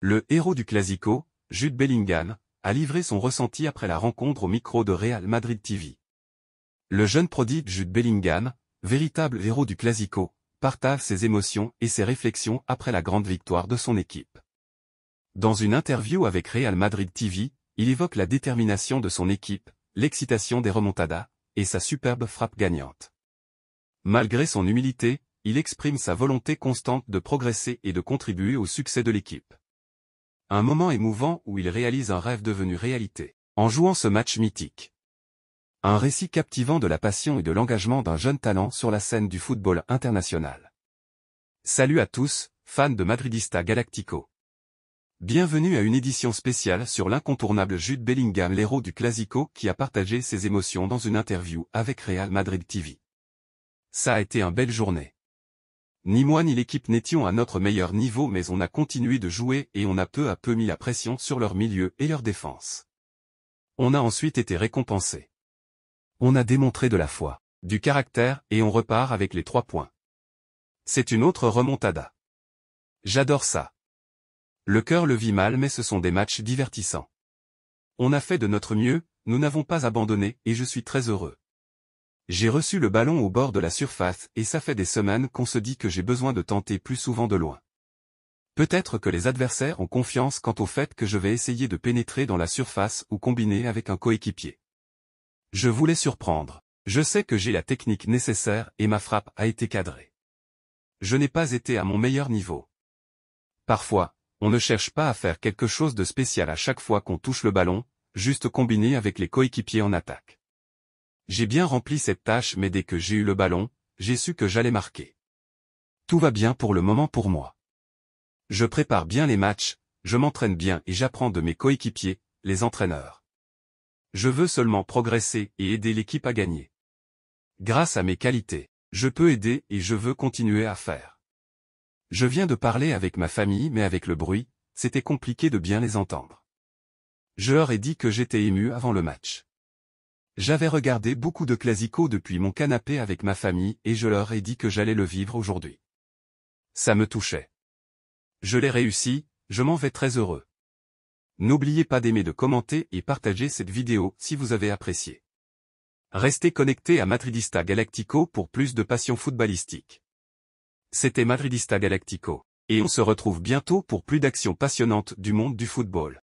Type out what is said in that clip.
Le héros du Clasico, Jude Bellingham, a livré son ressenti après la rencontre au micro de Real Madrid TV. Le jeune prodigue Jude Bellingham, véritable héros du Clasico, partage ses émotions et ses réflexions après la grande victoire de son équipe. Dans une interview avec Real Madrid TV, il évoque la détermination de son équipe, l'excitation des remontadas, et sa superbe frappe gagnante. Malgré son humilité, il exprime sa volonté constante de progresser et de contribuer au succès de l'équipe. Un moment émouvant où il réalise un rêve devenu réalité, en jouant ce match mythique. Un récit captivant de la passion et de l'engagement d'un jeune talent sur la scène du football international. Salut à tous, fans de Madridista Galáctico. Bienvenue à une édition spéciale sur l'incontournable Jude Bellingham, l'héros du Clasico qui a partagé ses émotions dans une interview avec Real Madrid TV. Ça a été une belle journée. Ni moi ni l'équipe n'étions à notre meilleur niveau, mais on a continué de jouer et on a peu à peu mis la pression sur leur milieu et leur défense. On a ensuite été récompensés. On a démontré de la foi, du caractère et on repart avec les 3 points. C'est une autre remontada. J'adore ça. Le cœur le vit mal, mais ce sont des matchs divertissants. On a fait de notre mieux, nous n'avons pas abandonné et je suis très heureux. J'ai reçu le ballon au bord de la surface et ça fait des semaines qu'on se dit que j'ai besoin de tenter plus souvent de loin. Peut-être que les adversaires ont confiance quant au fait que je vais essayer de pénétrer dans la surface ou combiner avec un coéquipier. Je voulais surprendre. Je sais que j'ai la technique nécessaire et ma frappe a été cadrée. Je n'ai pas été à mon meilleur niveau. Parfois, on ne cherche pas à faire quelque chose de spécial à chaque fois qu'on touche le ballon, juste combiner avec les coéquipiers en attaque. J'ai bien rempli cette tâche, mais dès que j'ai eu le ballon, j'ai su que j'allais marquer. Tout va bien pour le moment pour moi. Je prépare bien les matchs, je m'entraîne bien et j'apprends de mes coéquipiers, les entraîneurs. Je veux seulement progresser et aider l'équipe à gagner. Grâce à mes qualités, je peux aider et je veux continuer à faire. Je viens de parler avec ma famille, mais avec le bruit, c'était compliqué de bien les entendre. Je leur ai dit que j'étais ému avant le match. J'avais regardé beaucoup de Clasico depuis mon canapé avec ma famille et je leur ai dit que j'allais le vivre aujourd'hui. Ça me touchait. Je l'ai réussi, je m'en vais très heureux. N'oubliez pas d'aimer, de commenter et partager cette vidéo si vous avez apprécié. Restez connectés à Madridista Galáctico pour plus de passion footballistique. C'était Madridista Galáctico, et on se retrouve bientôt pour plus d'actions passionnantes du monde du football.